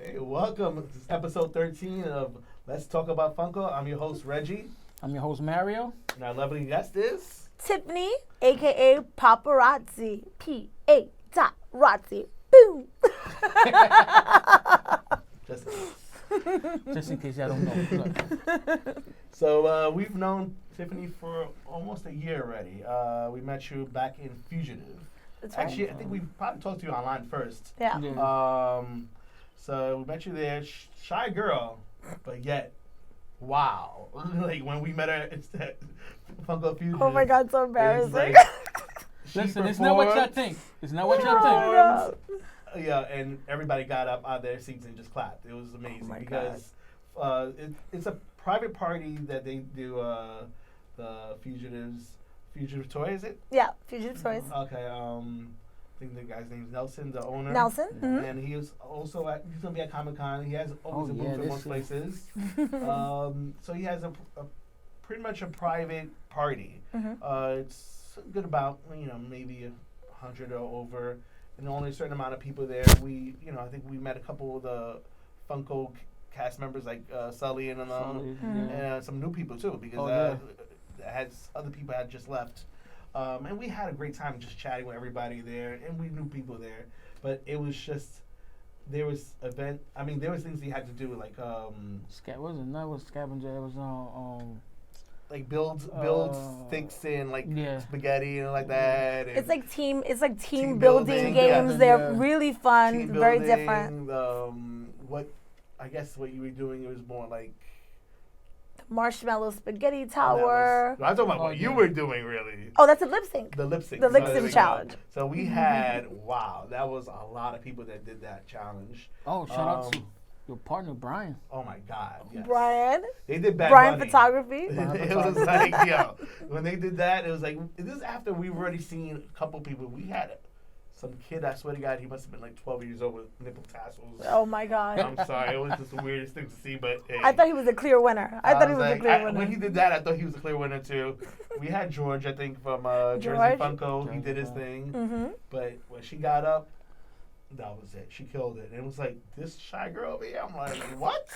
Hey, welcome. This is episode 13 of Let's Talk About Funko. I'm your host, Reggie. I'm your host, Mario. And our lovely guest is... Tiffany, a.k.a. Paparazzi. P-A-Razzi. Boom. Just in case y'all don't know. So we've known Tiffany for almost a year already. We met you back in Fugitive. That's right. Actually, I think we probably talked to you online first. Yeah. So we met you there, shy girl, but yet, wow. Like when we met her, it's that Funko Fugitive. Oh my God, so embarrassing. Like, Listen, it's not what y'all think. It's not what y'all think. Yeah, and everybody got up out of their seats and just clapped. It was amazing because it's a private party that they do. The Fugitive Toy, is it? Yeah, Fugitive Toys. Okay. I think the guy's name's Nelson, the owner. Nelson. Mm-hmm. And he was also he's gonna be at Comic-Con. He has always a booth in most places. So he has a pretty much a private party. Mm-hmm. It's good about maybe 100 or over, and only a certain amount of people there. I think we met a couple of the Funko cast members like Sully and and some new people too because other people had just left. And we had a great time just chatting with everybody there, and we knew people there. But it was just there was things you had to do like scavenger. It was like build sticks and like spaghetti and like that. And it's like team building games. Yeah. They're really fun, Team very building, different. What you were doing, it was more like Marshmallow spaghetti tower. I'm talking about what you were doing, really. Oh, that's a lip sync. The lip sync. The lip sync challenge. So we had, that was a lot of people that did that challenge. Oh, shout out to your partner, Brian. Oh, my God. Yes. Brian. They did Bad Brian Bunny. Photography. It was like, when they did that, it was like, this is after we've already seen a couple people. We had some kid, I swear to God, he must have been like 12 years old with nipple tassels. Oh, my God. I'm sorry. It was just the weirdest thing to see, but hey. I thought he was a clear winner. I thought he was a clear winner. When he did that, I thought he was a clear winner, too. We had George, I think, from Jersey Funko. He did his thing. Mm-hmm. But when she got up, that was it. She killed it. And it was like, this shy girl over here. I'm like, what?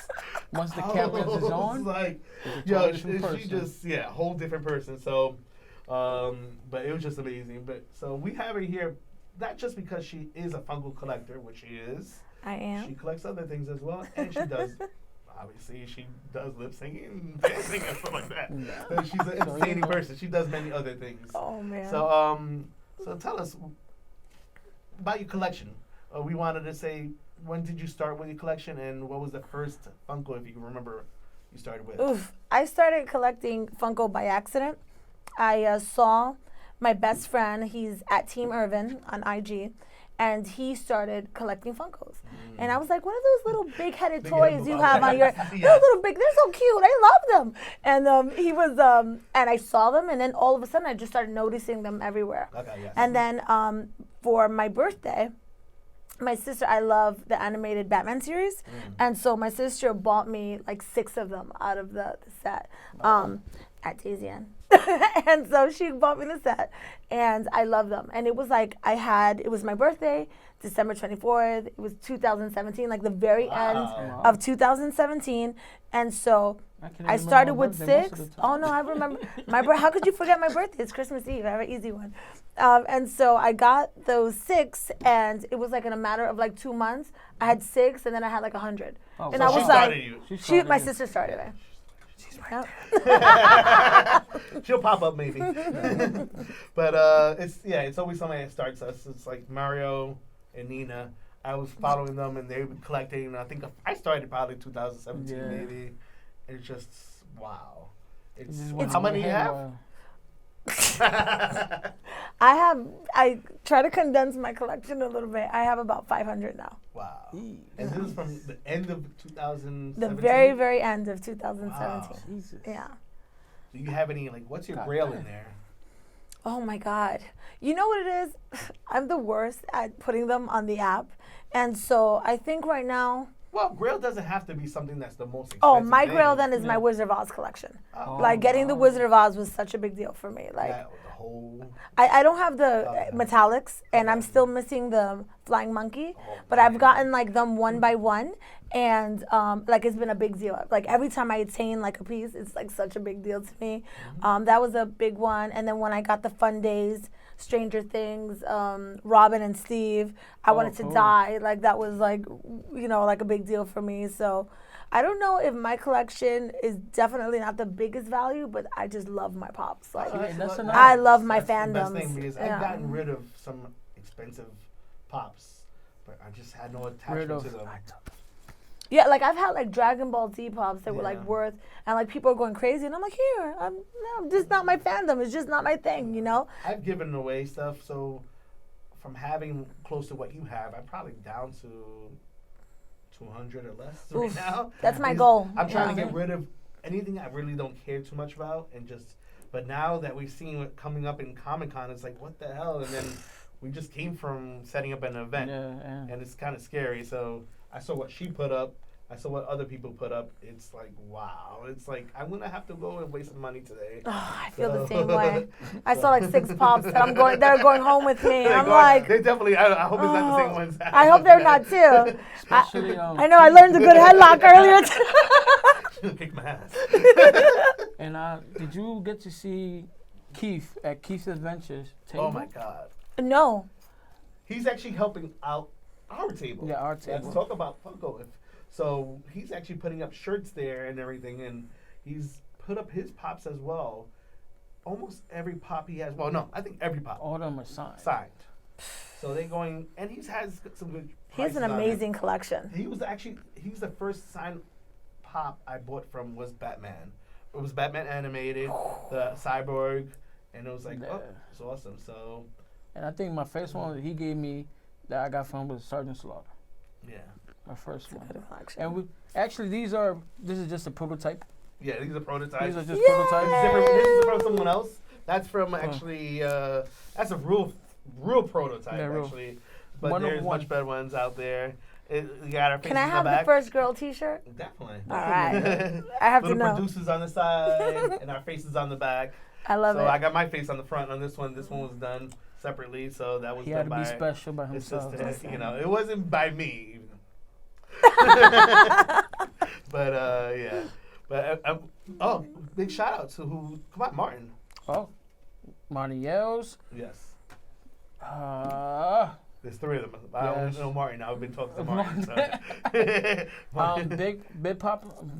Once the camera is on, like, she just, a whole different person. So, but it was just amazing. But so we have her here, not just because she is a Funko collector, which she is. I am. She collects other things as well. And she does, obviously, she does lip singing and dancing and stuff like that. So she's an entertaining person. She does many other things. Oh, man. So tell us about your collection. We wanted to say, when did you start with your collection, and what was the first Funko, if you can remember, you started with? Oof. I started collecting Funko by accident. I saw my best friend, he's at Team Irvin on IG, and he started collecting Funkos. And I was like, what are those little big-headed toys you have on your... Those little big, they're so cute, I love them. And he was, and I saw them, and then all of a sudden I just started noticing them everywhere. Okay, yes. And then for my birthday, my sister, I love the animated Batman series, and so my sister bought me like 6 of them out of the set at Daisy-Ann. And so she bought me the set, and I love them. And it was like it was my birthday, December 24th. It was 2017, like the very end of 2017. And so I started with 6. Oh, no, I remember. How could you forget my birthday? It's Christmas Eve. I have an easy one. And so I got those 6, and it was like in a matter of like 2 months. I had 6, and then I had like 100. Oh, and so I was like, my sister started it. She's right. She'll pop up maybe. But it's always somebody that starts us. It's like Mario and Nina. I was following them, and they were collecting. I think I started probably 2017 maybe. It's just wow. How many do you have? I try to condense my collection a little bit. I have about 500 now. Wow. And this is from the end of 2017? The very, very end of 2017. Wow. Jesus. Yeah. Do you have any, what's your grail in there? Oh my God. You know what it is? I'm the worst at putting them on the app. And so I think right now Well, Grail doesn't have to be something that's the most expensive Oh, my thing. Grail then is my Wizard of Oz collection. Oh, Like getting the Wizard of Oz was such a big deal for me. Like the whole. I don't have the metallics, and I'm still missing the flying monkey, but I've gotten like them one by one, and like it's been a big deal. Like every time I attain like a piece, it's like such a big deal to me. That was a big one, and then when I got the Fun Days, Stranger Things, Robin and Steve, I wanted to die. Like that was like, you know, like a big deal for me. So I don't know if my collection is definitely not the biggest value, but I just love my pops. Like I love my fandoms. That's the best thing because I've gotten rid of some expensive pops, but I just had no attachment to them. Yeah, like I've had like Dragon Ball Z pops that were like worth, and like people are going crazy, and I'm like, here, I'm just not my fandom. It's just not my thing, you know. I've given away stuff, so from having close to what you have, I'm probably down to 200 or less right now. That's my goal. I'm trying to get rid of anything I really don't care too much about, and just. But now that we've seen what coming up in Comic-Con, it's like, what the hell? And then we just came from setting up an event, and it's kind of scary. So I saw what she put up. I saw what other people put up. It's like, wow. It's like, I'm going to have to go and waste some money today. Oh, I feel the same way. I saw like 6 pops that they're going home with me. I'm like. They definitely, I hope it's not the same ones. I hope they're not too. Especially, I know, I learned a good headlock earlier today. Kick my ass. And did you get to see Keith at Keith's Adventures table? Oh my God. No. He's actually helping out our table. Yeah, our table. Let's talk about Funko. So he's actually putting up shirts there and everything, and he's put up his pops as well. Almost every pop he has. Well, no, I think every pop. All of them are signed. So they're going, and he has some good. He has an amazing collection. He's the first signed pop I bought from was Batman. It was Batman animated, the Cyborg, and it was like, oh, it's awesome. So. And I think my first one that he gave me that I got from was Sergeant Slaughter. Yeah. My first one. And we actually this is just a prototype. Yeah, these are prototypes. These are just prototypes. This is from someone else. That's from actually that's a real prototype actually. But there's much better ones out there. You got our faces. Can I have the first girl T-shirt? Definitely. All right. I have to know. Little producers on the side and our faces on the back. I love it. So I got my face on the front on this one. This one was done separately, so that was done by. He had to be special by himself. You know, it wasn't by me. But yeah. But big shout out to who? Come on, Martin. Oh, Martin Yells. Yes. There's 3 of them. I don't know Martin. I've been talking to Martin. So.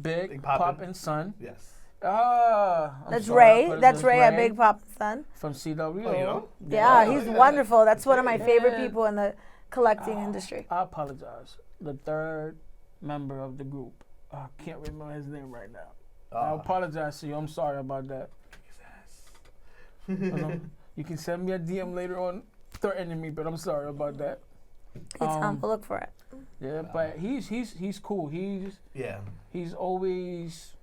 Big Pop and Son. Yes. That's Ray. That's Ray at Big Pop and Son. From CW. Oh, you know? Yeah, he's wonderful. That's one of my favorite people in the collecting industry. I apologize. The 3rd member of the group. I can't remember his name right now. I apologize to you. I'm sorry about that. You can send me a DM later on threatening me, but I'm sorry about that. It's time to look for it. Yeah, but he's cool. He's always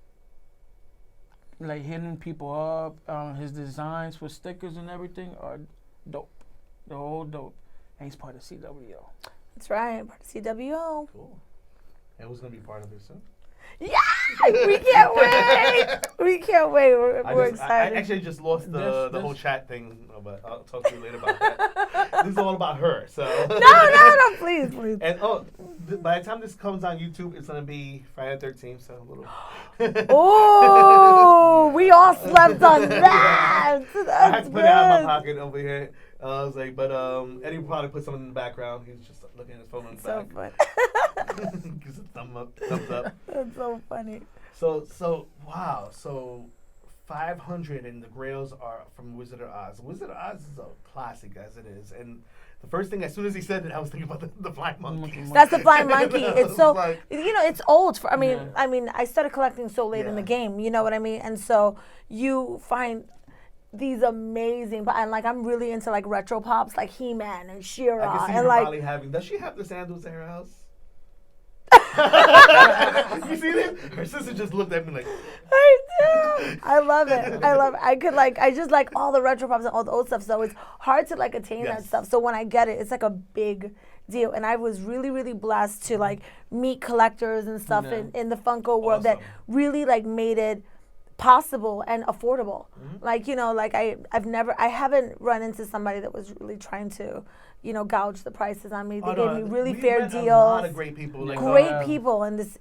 like hitting people up. His designs for stickers and everything are dope. They're all dope. And he's part of CWO. That's right, part of CWO. Cool. And who's gonna be part of this soon? Yeah, we can't wait. We can't wait. We're excited. I actually just lost the whole chat thing, but I'll talk to you later about that. This is all about her. So no, please. And by the time this comes on YouTube, it's gonna be Friday the 13th. So a little. Oh, we all slept on that. That's I had to put it out of my pocket over here. I was like, but Eddie probably put something in the background. He's just looking at his phone on the back. So funny. Gives a thumbs up. That's so funny. So wow. So 500 and the Grails are from Wizard of Oz. Wizard of Oz is a classic as it is. And the first thing, as soon as he said it, I was thinking about the flying monkey. That's the flying monkey. It's so, it's old. I mean, I started collecting so late in the game. You know what I mean? And so you find these amazing, and like I'm really into like retro pops, like He-Man and She-Ra, I can see and her like. probably having. Does she have the sandals at her house? You see this? Her sister just looked at me like. I do. I love it. I just like all the retro pops and all the old stuff. So it's hard to like attain that stuff. So when I get it, it's like a big deal. And I was really, really blessed to like meet collectors and stuff in the Funko world that really like made it possible and affordable. Like, you know, like I haven't run into somebody that was really trying to, you know, gouge the prices on me. They gave me really fair deals. A lot of great people. Like, great people in this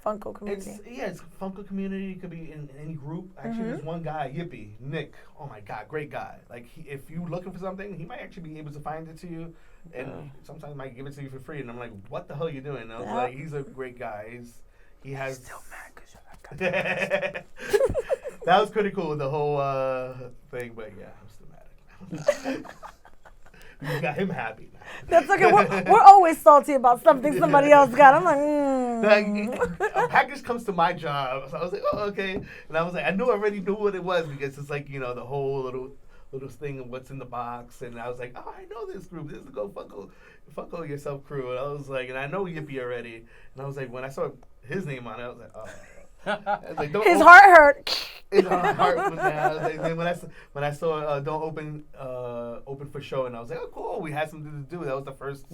Funko community. It's Funko community. It could be in any group. Actually, there's one guy, Yippee, Nick. Oh my God, great guy. Like, if you're looking for something, he might actually be able to find it to you, and sometimes might give it to you for free. And I'm like, what the hell are you doing? And I was like, he's a great guy. He has. Still mad 'cause that was pretty cool, the whole thing, but yeah, I'm still mad. You got him happy. That's okay. We're always salty about something somebody else got. I'm like, a package comes to my job, so I was like, oh, okay. And I was like, I already knew what it was because it's like, you know, the whole little thing of what's in the box. And I was like, oh, I know this group. This is the Go Funko Yourself crew. And I was like, and I know Yippee already. And I was like, when I saw his name on it, I was like, oh. Like, his heart hurt. His heart was down. Like, then when I saw Don't Open for Show, and I was like, oh cool, we had something to do. That was the first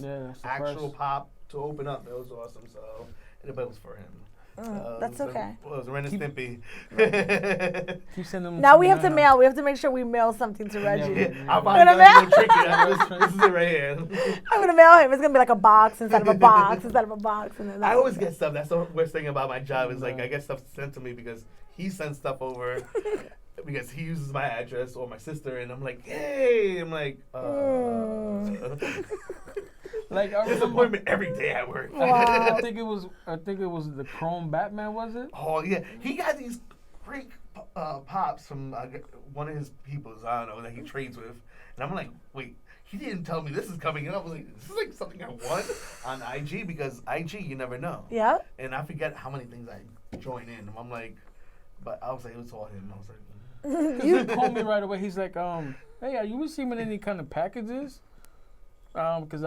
actual pop to open up. That was awesome. So it was for him. That's okay. It was Ren and Stimpy. Keep sending them. Now we have to mail. We have to make sure we mail something to Reggie. I'm gonna tricky. This is it right here. I'm gonna mail him. It's gonna be like a box inside of a box inside of a box. And then I always get stuff. That's the worst thing about my job is like I get stuff sent to me because he sends stuff over. Because he uses my address or my sister, and I'm like, hey, I'm like, like disappointment every day at work. I think it was the Chrome Batman, was it? Oh yeah, he got these great pops from one of his peoples. I don't know that he trades with, and I'm like, wait, he didn't tell me this is coming. And I was like, this is like something I won on IG because IG you never know. Yeah. And I forget how many things I join in. I'm like, but I was like, it was all him. I was like. He called me right away. He's like, hey, are you receiving any kind of packages? Because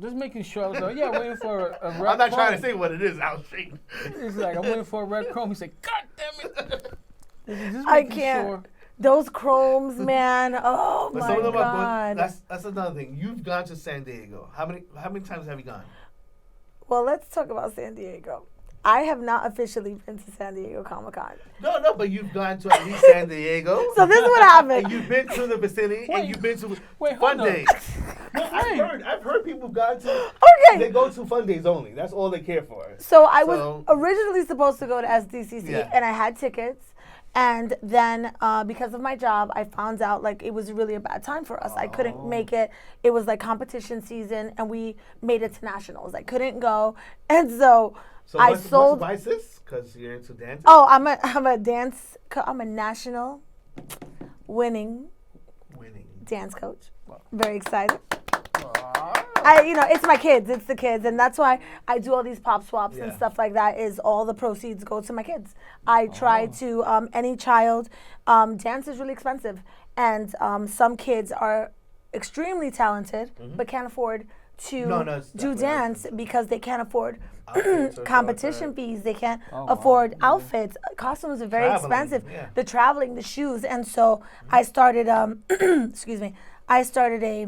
just making sure. I was like, yeah, waiting for a red I'm not Chrome. trying to say what it is. I'll see. He's like, I'm waiting for a red Chrome. He said, God damn it. Just I making can't. Sure. Those Chromes, man. Oh but my some of them God. That's another thing. You've gone to San Diego. How many times have you gone? Well, let's talk about San Diego. I have not officially been to San Diego Comic-Con. No, but you've gone to at least San Diego. So this is what happened. And you've been to the vicinity, and you've been to fun days. I've heard people gone to. Okay. They go to fun days only. That's all they care for. So I was originally supposed to go to SDCC, and I had tickets. And then because of my job, I found out like it was really a bad time for us. I couldn't make it. It was like competition season, and we made it to nationals. I couldn't go, and so I sold. What's Vices? Because you're into dancing. Oh, I'm a national winning dance coach. Very excited. It's my kids. It's the kids, and that's why I do all these pop swaps and stuff like that. Is all the proceeds go to my kids. I try to any child. Dance is really expensive, and some kids are extremely talented but can't afford to do dance because they can't afford competition fees. They can't afford outfits. Costumes are very expensive. The traveling, the shoes, and so I started. Excuse me. I started a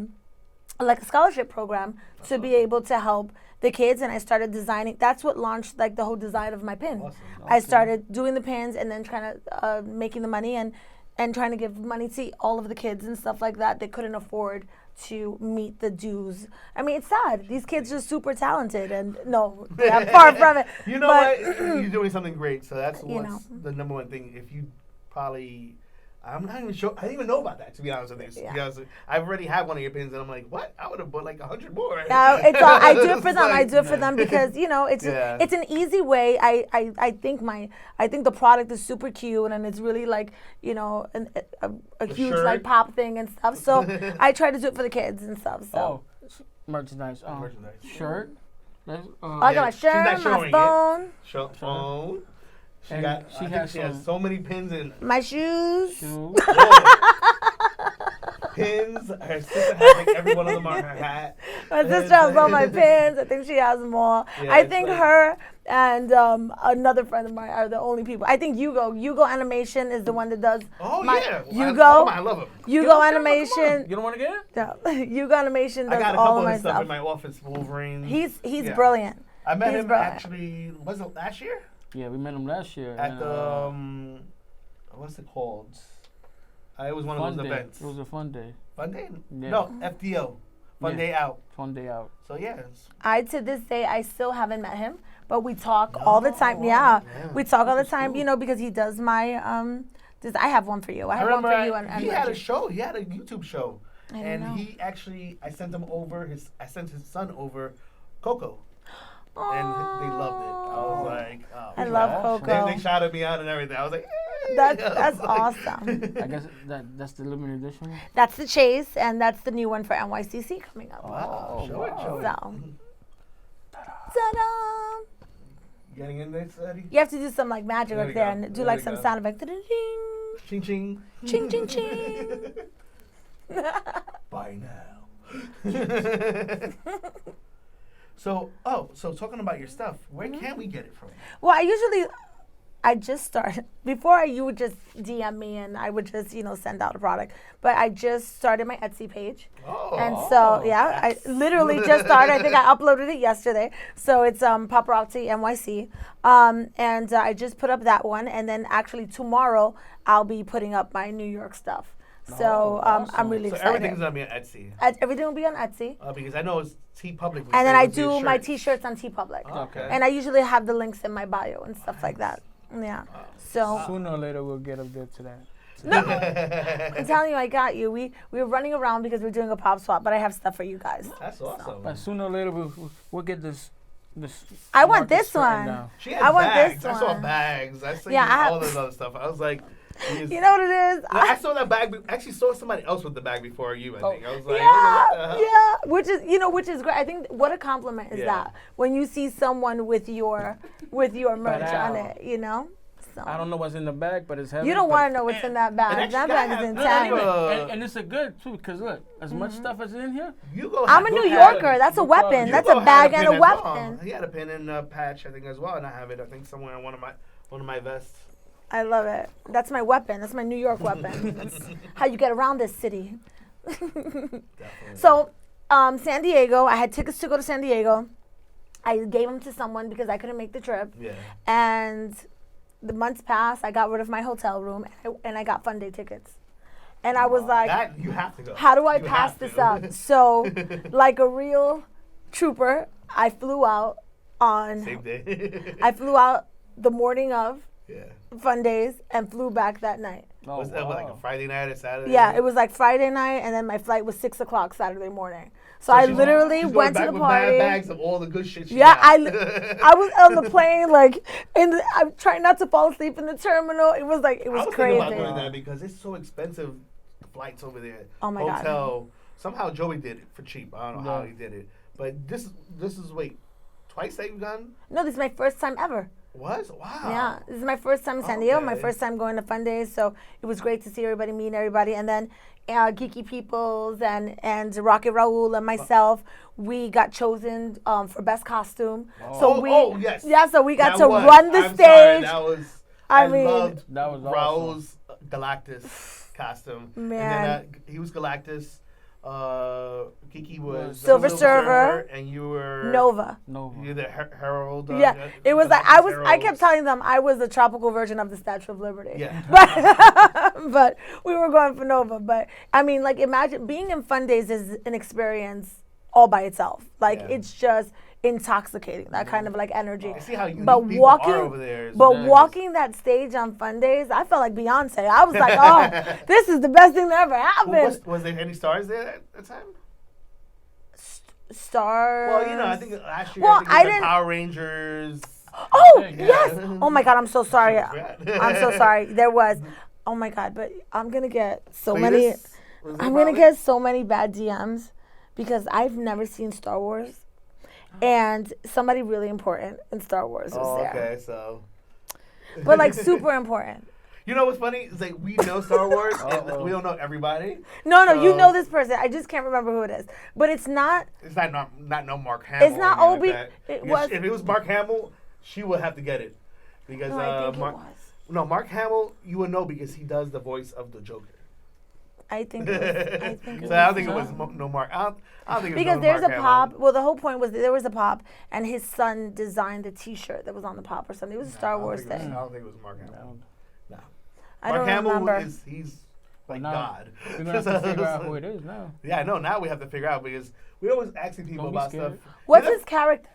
scholarship program to be able to help the kids, and I started designing. That's what launched like the whole design of my pin. Awesome. I started doing the pins and then trying to making the money and trying to give money to all of the kids and stuff like that. They couldn't afford to meet the dues. I mean, it's sad. These kids are super talented, and I'm far from it. You know what? You're doing something great. So that's what's the number one thing. If you probably. I'm not even sure. I didn't even know about that, to be honest with you. Because I've already had one of your pins, and I'm like, what? I would have bought like 100 more. No, I do it for them. I do it for them because it's an easy way. I think the product is super cute, and it's really like a huge shirt. Like pop thing and stuff. So I try to do it for the kids and stuff. So merchandise. Shirt. I got my shirt, my phone. Phone. She has so many pins in my shoes. pins. Her sister has like every one of them on her hat. My sister has all my pins. I think she has them all. Yeah, I think like, her and another friend of mine are the only people. I think Yugo Animation is the one that does. Oh my, yeah, Yugo. I love him. Yugo Animation. You don't want to get it? No, Yugo Animation does I got a all couple of my of stuff stuff. in my office. Wolverine. He's Yeah. brilliant. I met He's him brilliant. actually. Was it last year? Yeah, we met him last year. At the what's it called? It was one of those day. events. It was a fun day. Fun day? Yeah. No, FDO. Fun day out. Fun day out. So yeah. To this day, I still haven't met him, but we talk all the time. Yeah, we talk all the time. Cool. You know, because he does my I have one for you. I have one remember for you. And he had a Reggie. show. He had a YouTube show, I and know. he actually, I sent him over. I sent his son over, Coco, Aww. and they loved it. I was like, oh, I man. love Coco. They shouted me out and everything. I was like, hey. That's awesome. I guess that's the limited edition. That's the Chase, and that's the new one for NYCC coming up. Wow, show it. So, ta-da! Getting in there, Eddie? You have to do some like magic There up we there go. and do There like we some go. sound effect. Ding, Ching ching. ching, ching, ching. Bye now. So talking about your stuff, where can we get it from? Well, I just started. Before you would just DM me and I would just, send out a product. But I just started my Etsy page. Oh. And so, yeah, I literally just started. I think I uploaded it yesterday. So it's Paparazzi NYC. And I just put up that one. And then actually tomorrow I'll be putting up my New York stuff. So awesome. I'm really So excited. everything's gonna be on Etsy. Everything will be on Etsy. Because I know it's TeePublic. And then I do my T-shirts on TeePublic. Okay. And I usually have the links in my bio and stuff like that. Yeah. So Sooner or later, we'll get up there to that. I'm telling you, I got you. We were running around because we're doing a pop swap, but I have stuff for you guys. That's awesome. But sooner or later, we'll get this. I want market this straightened one. down. She had I want bags. this I saw one. bags. I saw Yeah, all this other stuff. I was like, You know what it is? I saw that bag. I actually saw somebody else with the bag before you. I think I was like, Yeah, which is great. I think what a compliment is Yeah. that when you see someone with your merch on it, So I don't know what's in the bag, but it's heavy. you don't but- want to know what's in that bag. and That actually bag is I No, intense. anyway, and it's a good too, because look, as much stuff as in here. I'm a New Yorker. That's a weapon. That's a bag and a weapon. Well. He had a pin and a patch, I think, as well, and I have it. I think somewhere in one of my vests. I love it. That's my weapon. That's my New York weapon. That's how you get around this city. Definitely. So, San Diego, I had tickets to go to San Diego. I gave them to someone because I couldn't make the trip. Yeah. And the months passed. I got rid of my hotel room, and I got Fun Day tickets. And I was like, that you have to go. how do I You pass have this to. up? So, like a real trooper, I flew out on. Same day. I flew out the morning of Yeah. Fun Days and flew back that night. Oh, Was that like a Friday night or Saturday? Yeah, it was like Friday night, and then my flight was 6:00 Saturday morning. So So I she's- literally she's went to going the back with party. mad bags of all the good shit she Yeah, got. I was on the plane, like, I'm trying not to fall asleep in the terminal. It was like, it I was was crazy. thinking about doing that because it's so expensive, flights over there. Oh my God. Hotel. Somehow Joey did it for cheap. I don't know how Yeah. he did it. But this is wait, twice that you've gone? No, this is my first time ever. Was? Wow. Yeah, this is my first time in San Diego, my Okay. first time going to Fun Days. So it was great to see everybody, meet everybody. And then Geeky Peoples and Rocket Raul and myself, we got chosen for best costume. Yes. Yeah, so we got That to was- run the I'm stage. Sorry, that was. I mean, loved that was Raul's Galactus costume. Man. And then he was Galactus. Kiki was Silver Surfer, and you were Nova. You're the Herald. Yeah, it was like Galactus I kept Heralds. telling them I was the tropical version of the Statue of Liberty. Yeah. But we were going for Nova. But I mean, like, imagine being in Fun Days is an experience all by itself. Like, Yeah. it's just intoxicating, that kind of like energy. I see how unique But people walking, are over there. but nice. walking that stage on Fun Days, I felt like Beyonce. I was like, oh, this is the best thing that ever happened. Was there any stars there at the time? Stars. Well, I think last year Well, I think I it was didn't- Power Rangers. Oh, Yeah. yes. Oh my God, I'm so sorry. Forgot. I'm so sorry. There was. Oh my God, but I'm gonna get so many. Cletus? Was there I'm gonna probably? get so many bad DMs because I've never seen Star Wars, and somebody really important in Star Wars was Oh, there. okay, so. But like super important. You know what's funny? It's like we know Star Wars, and we don't know everybody. No, you know this person. I just can't remember who it is. But it's not. It's not no Mark Hamill. It's not Obi. Like if it was Mark Hamill, she would have to get it because No, I think it was. No, Mark Hamill, you would know because he does the voice of the Joker. I think it was. So I don't think it was no Mark. I don't think it was because there's Mark a Hamill. Pop. Well, the whole point was that there was a Pop, and his son designed the T-shirt that was on the Pop or something. It was a Star Wars thing. I don't think it was Mark Hamill. No. I don't remember. He's like God. We're gonna have to figure out who it is now. Yeah, I know. Now we have to figure out because we always asking people about stuff. What's his character?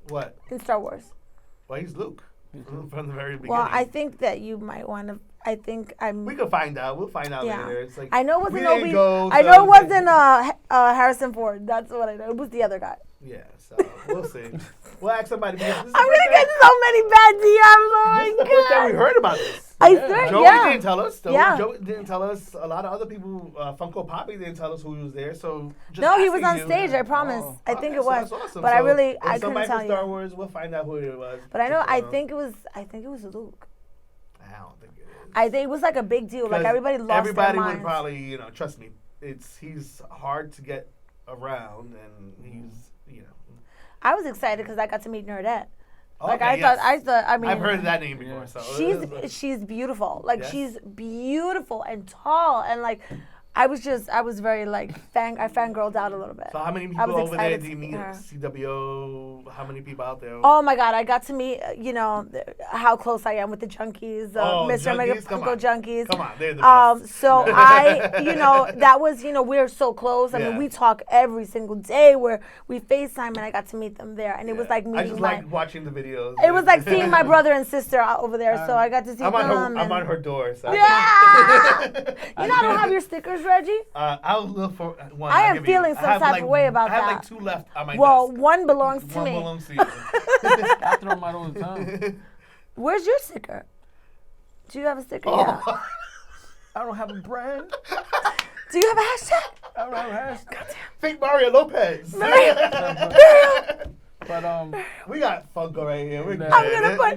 What? In Star Wars. Well, he's Luke from the very beginning. Well, I think that you might want to. I think I'm. We can find out. We'll find out later. It's like I know it wasn't Obi. I know it wasn't Harrison Ford. That's what I know. It was the other guy. Yeah, so we'll see. We'll ask somebody. Because this is I'm gonna get so many bad DMs. Oh this is the first time we heard about this. I swear, Joey yeah. didn't tell us. Yeah. Joey didn't tell us. A lot of other people, Funko Poppy didn't tell us who he was there. So just No, he was on asking you. stage. I promise. I think it so was. that's awesome. But so I if couldn't somebody tell from you. Star Wars, we'll find out who it was. But I know. I think it was Luke. I don't think it is. I think it was like a big deal. Like everybody lost Everybody their would minds. probably, trust me. He's hard to get around, and he's, I was excited because I got to meet Nerdette. Okay, Like I thought. I mean, I've heard that name before. So she's beautiful. Like Yes. she's beautiful and tall and like. I was very like I fangirled out a little bit. So how many I people was over there excited do you to meet? meet her. CWO? How many people out there? Oh my God! I got to meet, how close I am with the junkies, Mr. Mega junkies? Come Funko on. junkies. Come on, they're the best. So that was, we're so close. I mean, Yeah. we talk every single day. Where we FaceTime, and I got to meet them there, and it was like I meeting just my. like watching the videos. It was like seeing my brother and sister over there, so I got to see them. I'm on her door. So Yeah. I don't have your stickers, Reggie. I'll look for one. I I'll am give you. feeling some type of way about I have that. like 2 left on my Well, desk. one belongs to One me. belongs to you. I throw them out all the time. Where's your sticker? Do you have a sticker? Oh. Yeah. I don't have a brand. Do you have a hashtag? I don't have a hashtag. Think Mario Lopez. But we got Funko right here. We're good. I'm gonna put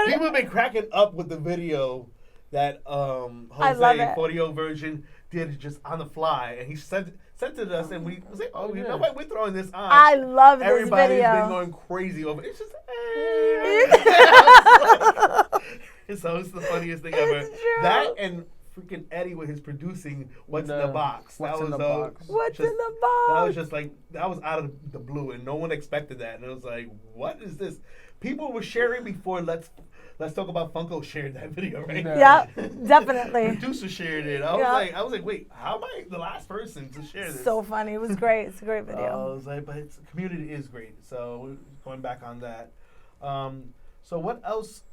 People have been cracking up with the video that love Jose it. 40 version did just on the fly, and he sent it to us, and we was like, you know what? We're throwing this on. I love this Everybody's video. been going crazy over it. It's just, so it's the funniest thing ever. It's true. That and freaking Eddie with his producing What's in the Box. What's That in was the Box. What's just- in the box? That was just like, that was out of the blue, and no one expected that. And it was like, what is this? People were sharing before Let's Talk About Funko shared that video, right? Yeah, definitely. Producer shared it. I was like, wait, how am I the last person to share this? So funny. It was great. It's a great I video. was like, but the community is great. So we're going back on that. So what else?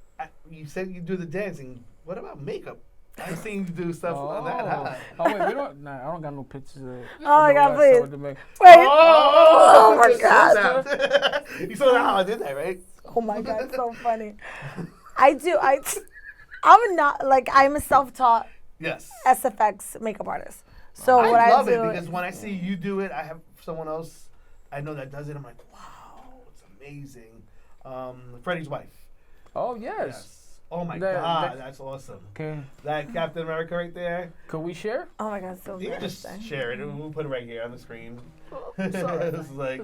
You said you do the dancing. What about makeup? I've seen you do stuff on that. Huh? Oh wait, I don't got no pictures of it. Oh my God, please. Wait. Wait. Oh my God. You saw how I did that, right? Oh my God, it's so funny. I'm a self-taught Yes. SFX makeup artist. So I what love I do it because when I see you do it, I have someone else I know that does it. I'm like, wow, it's amazing. Freddie's wife. Oh yes. Oh my God, that's awesome. Okay. That Captain America right there. Can we share? Oh my God, so You can just embarrassing. share it. We'll put it right here on the screen. Sorry. It's like,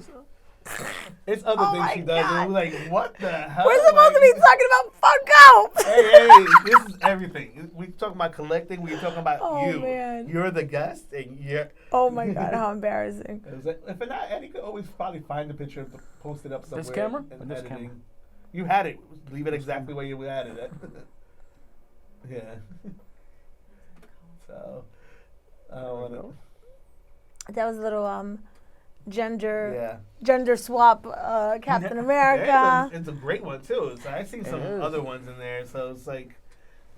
it's other Oh things my she does. God. And we're like, what the hell? We're supposed to be Like, talking about Funko. hey, this is everything. We talking about collecting. We're talking about Oh, you. man. You're the guest, and you're. Oh my God, how embarrassing. It was like, if not, Eddie could always probably find the picture and post it up somewhere. This camera? in Or this editing. camera? You had it. Leave it exactly where you had it. Yeah. So, I don't want to. That was a little gender Yeah. gender swap Captain America. Yeah, it's a great one too. So I've seen some is. other ones in there. So it's like,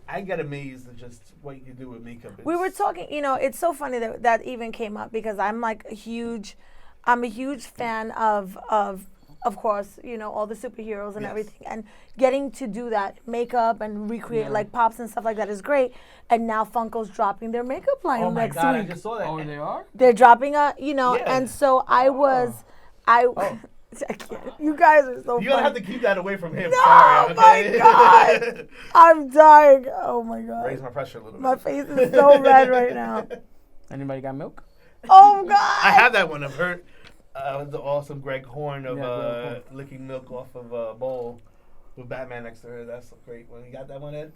I get amazed at just what you can do with makeup. We were talking, it's so funny that even came up because I'm a huge fan of course, all the superheroes and Yes. everything, and getting to do that makeup and recreate like pops and stuff like that is great. And now Funko's dropping their makeup line Oh my next God! I week. just saw that. Oh, they are. They're dropping Yeah. and so I I can't. You guys are so You're going to have funny. to keep that away from him. No, Sorry, okay? my God. I'm dying. Oh, my God. Raise my pressure a little bit. My face is so red right now. Anybody got milk? Oh, God. I have that one. I've heard the awesome Greg Horn of Yeah, Greg Horn. licking milk off of a bowl with Batman next to her. That's a great one. You got that one, Ed?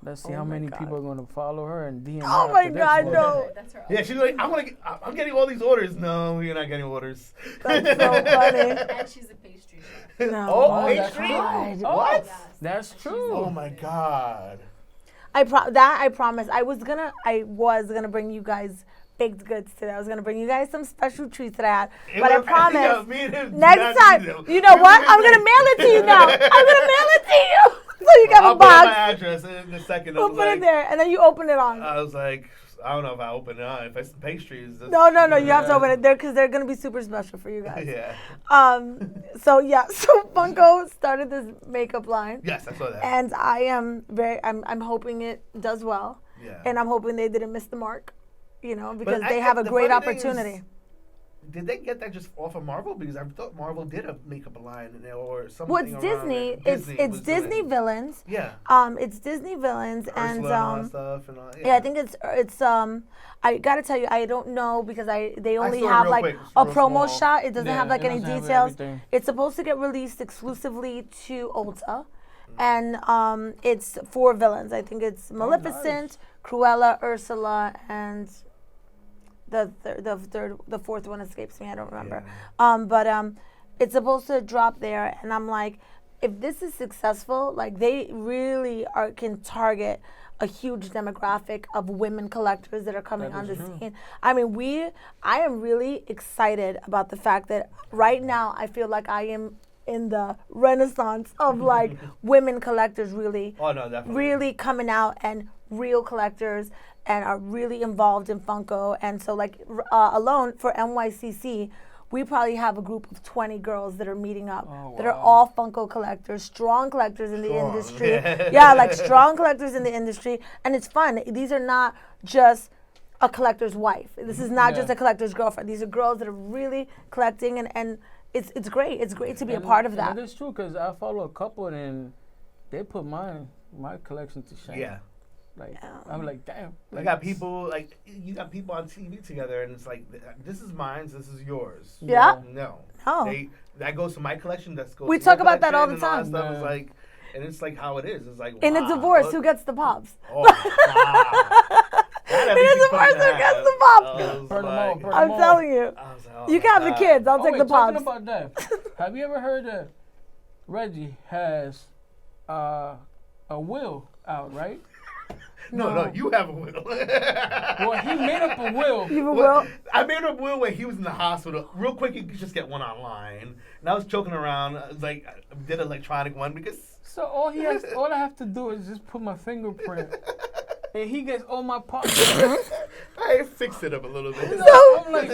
Let's see Oh how my many God. people are going to follow her and DM her. Oh, my after this God, one. no. That's her. Yeah, she's like, I'm getting all these orders. No, you're not getting orders. That's so funny. And she's a pastry chef. No. Oh, that's pastry? God. What? Yes. That's She's true. Oh my God. I promise. I was gonna bring you guys baked goods today. I was gonna bring you guys some special treats that I had. But I promise next time. You know what? I'm gonna mail it to you now. I'm gonna mail it to you. So you got I'll a put my box. address in a second. We'll put it there, and then you open it on. I was like, I don't know if I open it on. If it's pastries. No. You have to open it there because they're gonna be super special for you guys. Yeah. So Funko started this makeup line, Yes, I saw that. and I'm hoping it does well, Yeah. and I'm hoping they didn't miss the mark, because But they have a the great funny thing is, opportunity. did they get that just off of Marvel? Because I thought Marvel did a makeup line in there or something. Well, it's around Disney. it. It's was Disney doing- villains. Yeah. It's Disney villains, Ursula and all that stuff and all. yeah, I think it's I gotta tell you, I don't know because they only saw it have real like quick. It's a real promo small. shot. It doesn't Yeah, have like it any doesn't have details. everything. It's supposed to get released exclusively to Ulta, and it's 4 villains. I think it's Maleficent, Cruella, Ursula, and the fourth one escapes me. I don't remember. But it's supposed to drop there, and I'm like, if this is successful, like they really can target a huge demographic of women collectors that are coming That on the is true. scene. I mean, I am really excited about the fact that right now I feel like I am in the renaissance of like women collectors really Oh no, definitely. really coming out and real collectors and are really involved in Funko. And so like alone for NYCC, we probably have a group of 20 girls that are meeting up that are wow. all Funko collectors, strong collectors in the Strong. industry. Yeah, like strong collectors in the industry. And it's fun. These are not just a collector's wife. This is not Yeah. just a collector's girlfriend. These are girls that are really collecting, and it's great. It's great to be a part of that. And it's true because I follow a couple and they put my collection to shame. Yeah. Like I'm like, damn. You Like, got people on TV together, and it's like, this is mine, this is yours. Yeah. No. No. That goes to my collection. That goes. We to talk your about that all the collection and time. That stuff. Yeah. It's like, and it's like how it is. It's like In wow, a divorce, look- who gets the pops? Oh, wow. In a divorce, who gets the pops? Burn 'em all, burn 'em I'm all. telling you. I was like, oh You my can have the God. kids. I'll take wait, the talking pops. about that, have you ever heard that Reggie has a will out, right? No, you have a will. Well, he made up a will. You have a Well, will? I made a will when he was in the hospital. Real quick, you could just get one online. And I was joking around. I was like, I did an electronic one because. So all I have to do is just put my fingerprint, and he gets all my parts. I fixed it up a little bit. I'm like,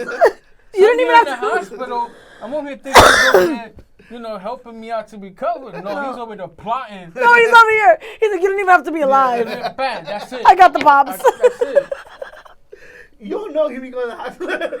You don't even in the have to. hospital. I'm over here thinking he's over there, helping me out to recover. No, he's over there plotting. No, he's over here. He's like, you don't even have to be alive. Bang, that's it. I got the pops. That's it. You don't know he be going to the hospital.